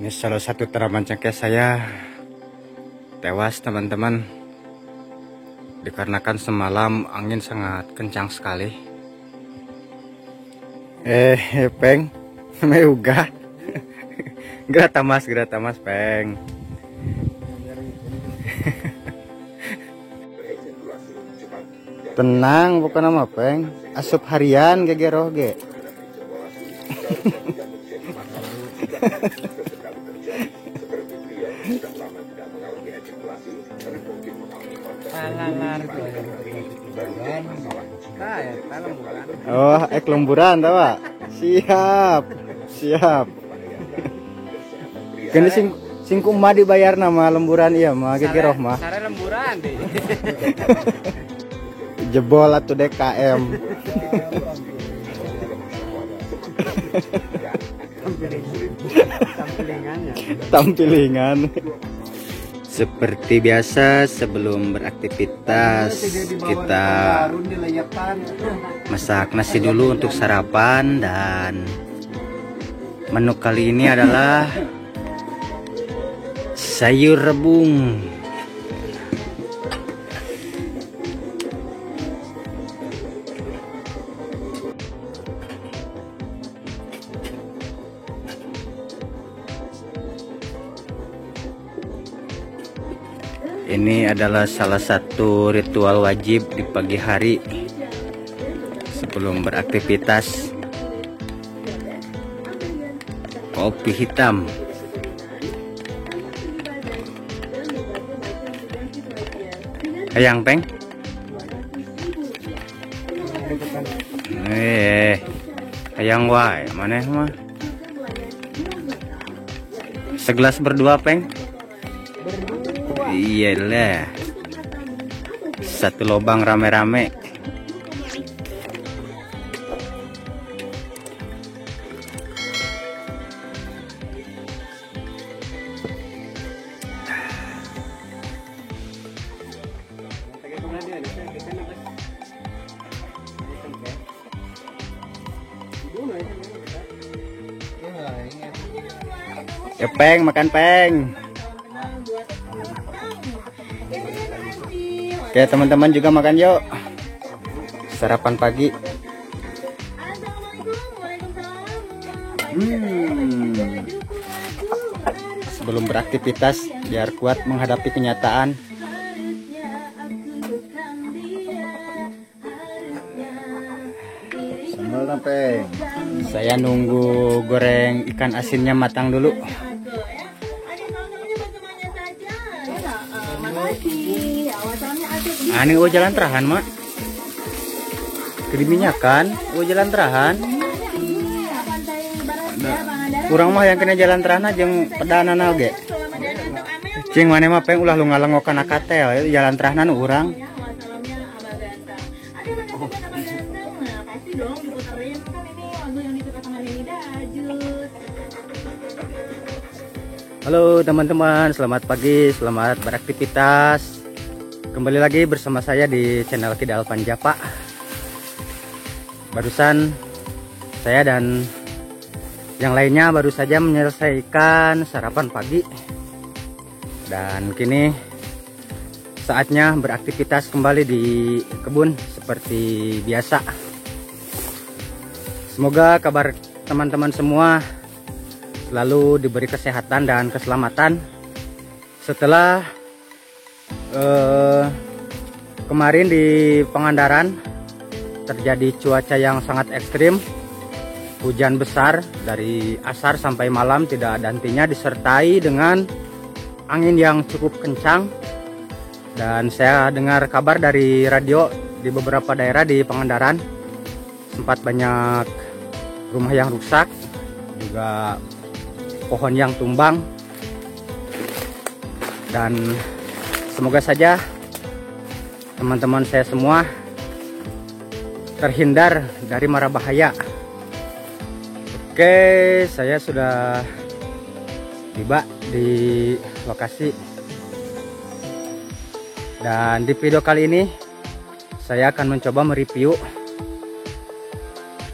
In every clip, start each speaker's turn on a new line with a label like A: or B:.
A: Ini salah satu tanaman cengkeh saya tewas, teman-teman, dikarenakan semalam angin sangat kencang sekali. Peng, meuga. Gerata mas, Peng. Tenang, bukan nama Peng. Asup harian gegeroh ge. Oh, lemburan tahu Pak? Siap. Kini sing kumah dibayar nama lemburan iya mah gegeroh mah.
B: Sare lemburan deh.
A: Jebol atuh DKM. Tampilingan. Seperti biasa, sebelum beraktivitas kita masak nasi dulu untuk sarapan, dan menu kali ini adalah sayur rebung. Ini adalah salah satu ritual wajib di pagi hari sebelum beraktivitas. Kopi hitam. Hayang Peng. Hayang wae maneh mah. Segelas berdua Peng. Iyalah, satu lubang rame-rame. Ya Peng, makan Peng. Oke teman-teman juga makan yuk, sarapan pagi. Sebelum beraktivitas biar kuat menghadapi kenyataan. Sambal sampai. Saya nunggu goreng ikan asinnya matang dulu. Ini jalan terahan mak, kediminyakan, jalan terahan. Kurang mah yang kena jalan terahan aja yang pedanan oge. Cing mana mah Peng ulah lu ngalengokan akatel jalan terahanan urang. Halo teman-teman, selamat pagi, selamat beraktivitas. Kembali lagi bersama saya di channel Kidal Panjapa. Barusan saya dan yang lainnya baru saja menyelesaikan sarapan pagi, dan kini saatnya beraktivitas kembali di kebun seperti biasa. Semoga kabar teman-teman semua selalu diberi kesehatan dan keselamatan. Setelah kemarin di Pangandaran terjadi cuaca yang sangat ekstrim, hujan besar dari asar sampai malam tidak ada hentinya, disertai dengan angin yang cukup kencang. Dan saya dengar kabar dari radio di beberapa daerah di Pangandaran sempat banyak rumah yang rusak, juga pohon yang tumbang. Dan semoga saja teman-teman saya semua terhindar dari mara bahaya. Oke, saya sudah tiba di lokasi. Dan di video kali ini saya akan mencoba mereview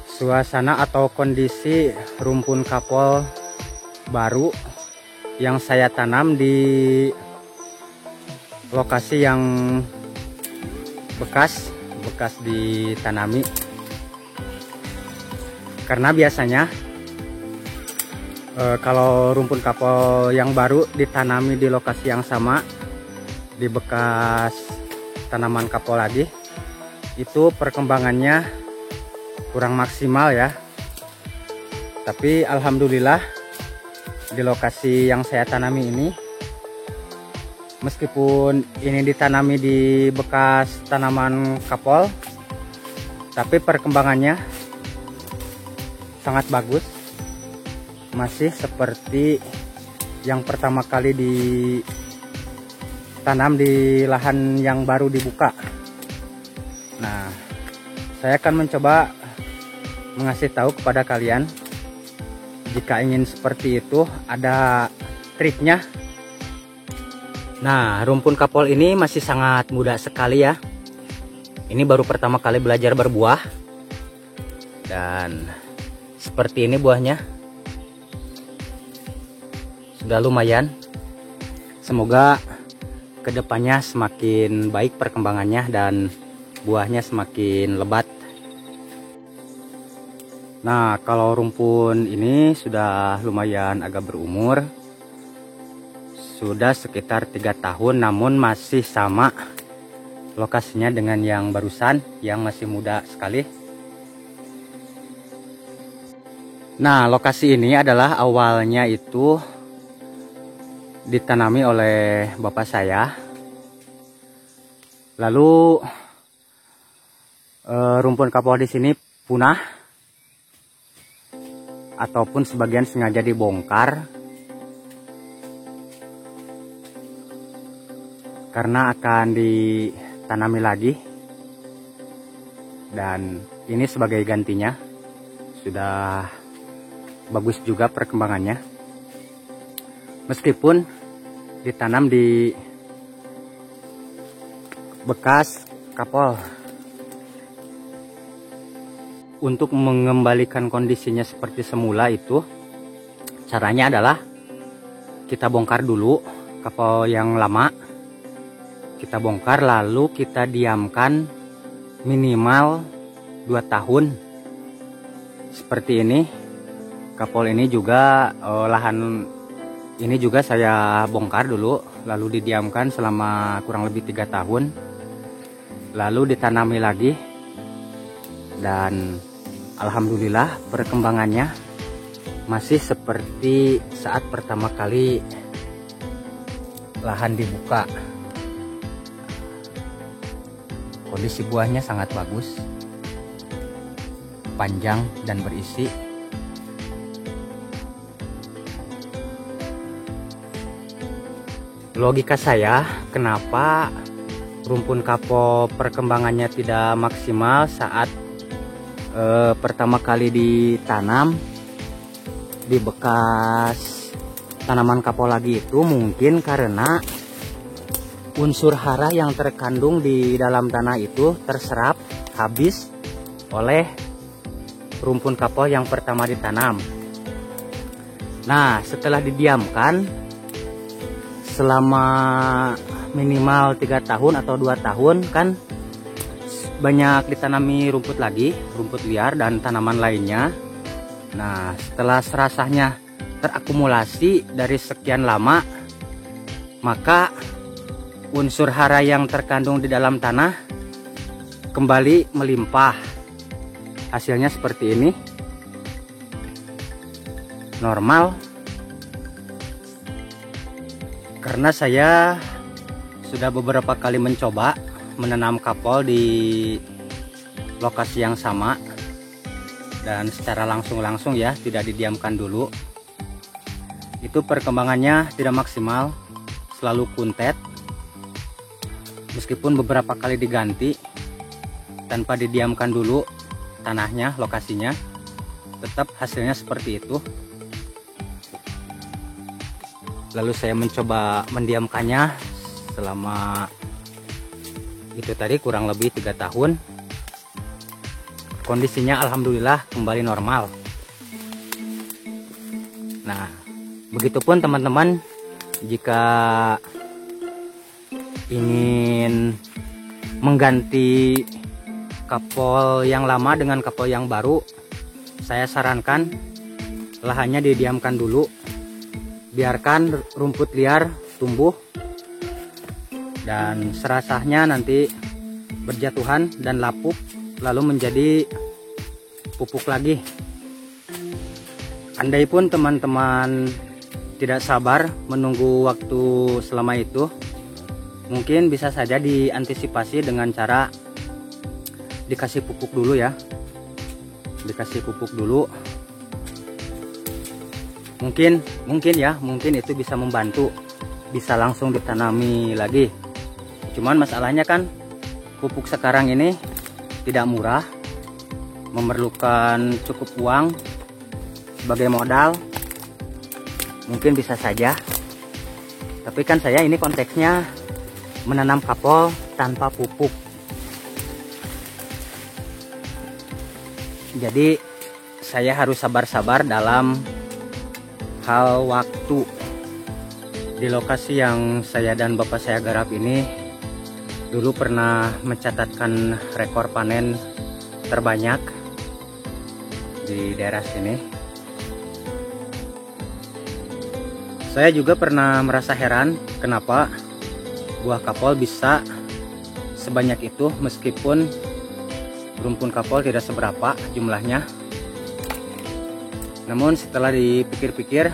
A: suasana atau kondisi rumpun kapol baru yang saya tanam di lokasi yang bekas ditanami. Karena biasanya kalau rumpun kapol yang baru ditanami di lokasi yang sama, di bekas tanaman kapol lagi, itu perkembangannya kurang maksimal ya. Tapi alhamdulillah di lokasi yang saya tanami ini, meskipun ini ditanami di bekas tanaman kapol, tapi perkembangannya sangat bagus. Masih seperti yang pertama kali ditanam di lahan yang baru dibuka. Nah, saya akan mencoba mengasih tahu kepada kalian, jika ingin seperti itu ada triknya. Nah, rumpun kapol ini masih sangat muda sekali ya. Ini baru pertama kali belajar berbuah. Dan seperti ini buahnya. Sudah lumayan. Semoga kedepannya semakin baik perkembangannya dan buahnya semakin lebat. Nah, kalau rumpun ini sudah lumayan agak berumur, sudah sekitar 3 tahun, namun masih sama lokasinya dengan yang barusan yang masih muda sekali. Nah, lokasi ini adalah awalnya itu ditanami oleh bapak saya. Lalu rumpun kapol di sini punah ataupun sebagian sengaja dibongkar karena akan ditanami lagi, dan ini sebagai gantinya. Sudah bagus juga perkembangannya, meskipun ditanam di bekas kapol. Untuk mengembalikan kondisinya seperti semula itu, caranya adalah kita bongkar dulu kapol yang lama. Kita bongkar lalu kita diamkan minimal 2 tahun. Seperti ini. Kapol ini juga lahan ini juga saya bongkar dulu, lalu didiamkan selama kurang lebih 3 tahun. Lalu ditanami lagi. Dan alhamdulillah perkembangannya masih seperti saat pertama kali lahan dibuka. Kondisi buahnya sangat bagus, panjang dan berisi. Logika saya, kenapa rumpun kapol perkembangannya tidak maksimal saat pertama kali ditanam di bekas tanaman kapol lagi, itu mungkin karena unsur hara yang terkandung di dalam tanah itu terserap habis oleh rumpun kapol yang pertama ditanam. Nah, setelah didiamkan selama minimal 3 tahun atau 2 tahun, kan banyak ditanami rumput lagi, rumput liar dan tanaman lainnya. Nah, setelah serasahnya terakumulasi dari sekian lama, maka unsur hara yang terkandung di dalam tanah kembali melimpah. Hasilnya seperti ini. Normal. Karena saya sudah beberapa kali mencoba menanam kapol di lokasi yang sama, dan secara langsung ya, tidak didiamkan dulu, itu perkembangannya tidak maksimal, selalu kuntet. Meskipun beberapa kali diganti tanpa didiamkan dulu tanahnya, lokasinya, tetap hasilnya seperti itu. Lalu saya mencoba mendiamkannya selama itu tadi kurang lebih 3 tahun. Kondisinya alhamdulillah kembali normal. Nah, begitupun teman-teman jika ingin mengganti kapal yang lama dengan kapal yang baru, saya sarankan lahannya didiamkan dulu, biarkan rumput liar tumbuh dan serasahnya nanti berjatuhan dan lapuk lalu menjadi pupuk lagi. Andai pun teman-teman tidak sabar menunggu waktu selama itu, mungkin bisa saja diantisipasi dengan cara dikasih pupuk dulu ya. Dikasih pupuk dulu. Mungkin itu bisa membantu, bisa langsung ditanami lagi. Cuman masalahnya kan pupuk sekarang ini tidak murah, memerlukan cukup uang sebagai modal. Mungkin bisa saja, tapi kan saya ini konteksnya menanam kapal tanpa pupuk. Jadi saya harus sabar-sabar dalam hal waktu. Di lokasi yang saya dan bapak saya garap ini dulu pernah mencatatkan rekor panen terbanyak di daerah sini. Saya juga pernah merasa heran kenapa buah kapal bisa sebanyak itu meskipun rumpun kapal tidak seberapa jumlahnya. Namun setelah dipikir-pikir,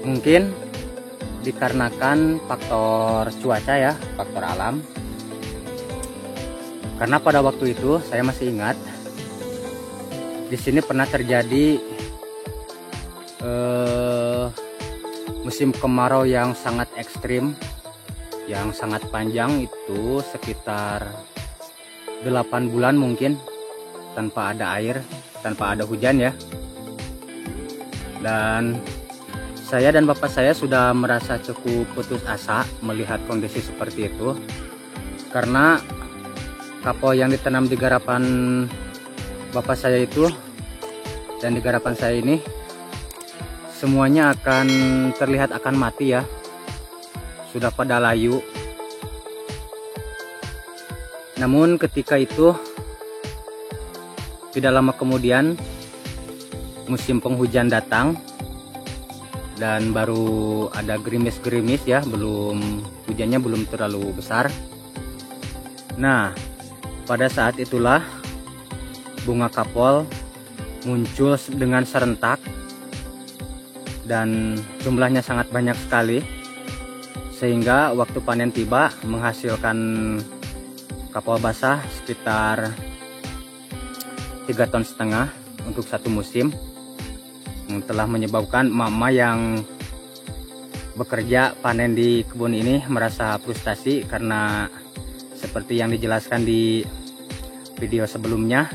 A: mungkin dikarenakan faktor cuaca ya, faktor alam. Karena pada waktu itu saya masih ingat di sini pernah terjadi musim kemarau yang sangat ekstrim, yang sangat panjang, itu sekitar 8 bulan mungkin tanpa ada air, tanpa ada hujan ya. Dan saya dan bapak saya sudah merasa cukup putus asa melihat kondisi seperti itu, karena kapal yang ditanam di garapan bapak saya itu dan di garapan saya ini semuanya akan terlihat akan mati ya, sudah pada layu. Namun ketika itu tidak lama kemudian musim penghujan datang dan baru ada gerimis-gerimis ya, hujannya belum terlalu besar. Nah, pada saat itulah bunga kapal muncul dengan serentak dan jumlahnya sangat banyak sekali, sehingga waktu panen tiba menghasilkan kapal basah sekitar 3,5 ton untuk satu musim, yang telah menyebabkan mama yang bekerja panen di kebun ini merasa frustasi karena seperti yang dijelaskan di video sebelumnya,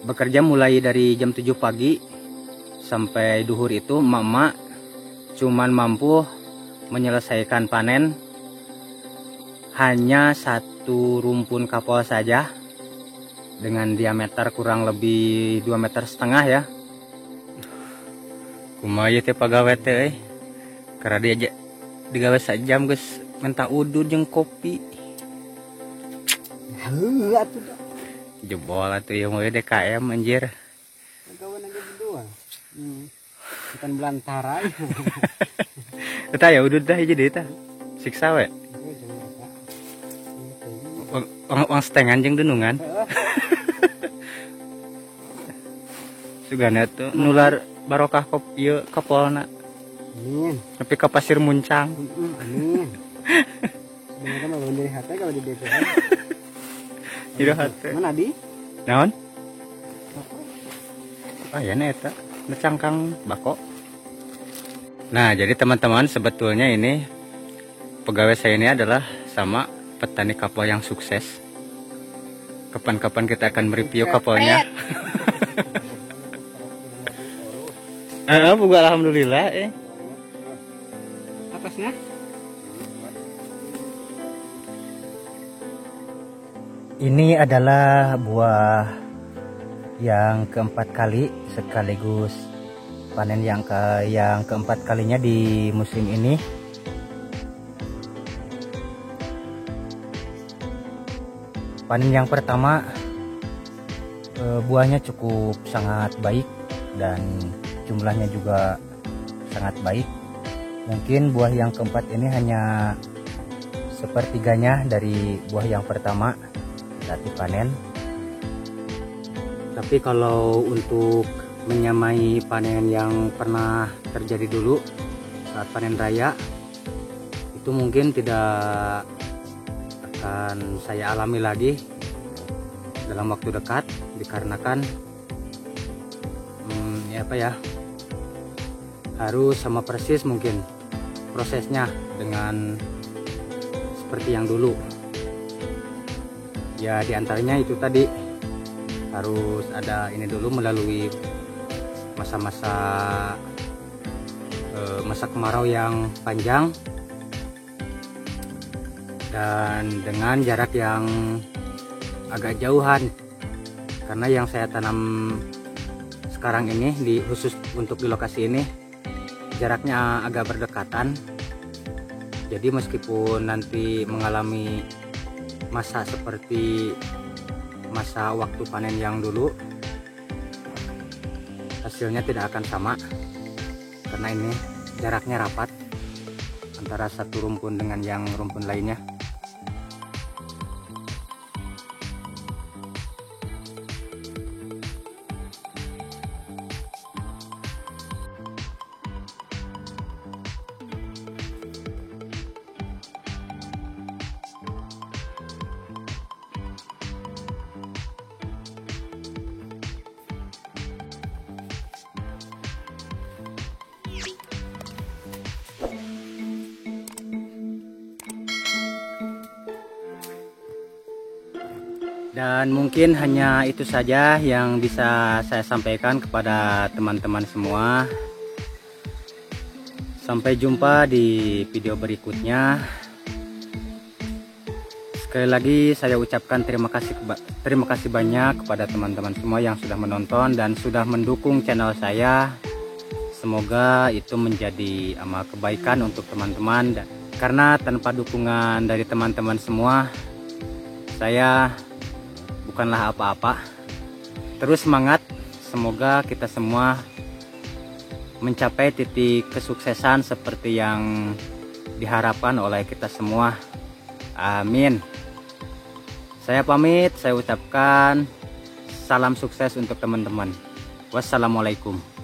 A: bekerja mulai dari jam 7 pagi sampai duhur itu mama cuman mampu menyelesaikan panen hanya satu rumpun kapal saja dengan diameter kurang lebih 2,5 meter ya. Kumaha teh pagawe teh karena dia digawe sajam geus minta udud jeung kopi. Heuh atuh jebol atuh ieu mah DKM anjir. Kawan lagi berdua. Bukan belantara. Eta ya udud dah hiji deui tah. Siksa we. Wang setengan jeung denungan. Sugana tuh nular barokah ieu kapolna. Amin. Tapi ka pasir muncang. Amin. Sebenarnya mah dari hate kalau di DPR. Tidak hati. Mana di? Naon? Oh ya eta, cangkang bako. Nah, jadi teman-teman sebetulnya ini pegawai saya ini adalah sama petani kapal yang sukses. Kapan-kapan kita akan mereview kapalnya. Bukan alhamdulillah Atasnya? Ini adalah buah yang keempat kali sekaligus panen yang keempat kalinya di musim ini. Panen yang pertama buahnya cukup sangat baik dan jumlahnya juga sangat baik. Mungkin buah yang keempat ini hanya sepertiganya dari buah yang pertama saat dipanen. Tapi kalau untuk menyamai panen yang pernah terjadi dulu saat panen raya, itu mungkin tidak akan saya alami lagi dalam waktu dekat, dikarenakan harus sama persis mungkin prosesnya dengan seperti yang dulu. Ya, diantaranya itu tadi harus ada ini dulu, melalui masa-masa masa kemarau yang panjang dan dengan jarak yang agak jauhan, karena yang saya tanam sekarang ini khusus untuk di lokasi ini jaraknya agak berdekatan. Jadi meskipun nanti mengalami masa seperti masa waktu panen yang dulu, hasilnya tidak akan sama karena ini jaraknya rapat antara satu rumpun dengan yang rumpun lainnya. Dan mungkin hanya itu saja yang bisa saya sampaikan kepada teman-teman semua. Sampai jumpa di video berikutnya. Sekali lagi saya ucapkan terima kasih banyak kepada teman-teman semua yang sudah menonton dan sudah mendukung channel saya. Semoga itu menjadi amal kebaikan untuk teman-teman, karena tanpa dukungan dari teman-teman semua, saya bukanlah apa-apa. Terus semangat, semoga kita semua mencapai titik kesuksesan seperti yang diharapkan oleh kita semua. Amin. Saya pamit, saya ucapkan salam sukses untuk teman-teman. Wassalamualaikum.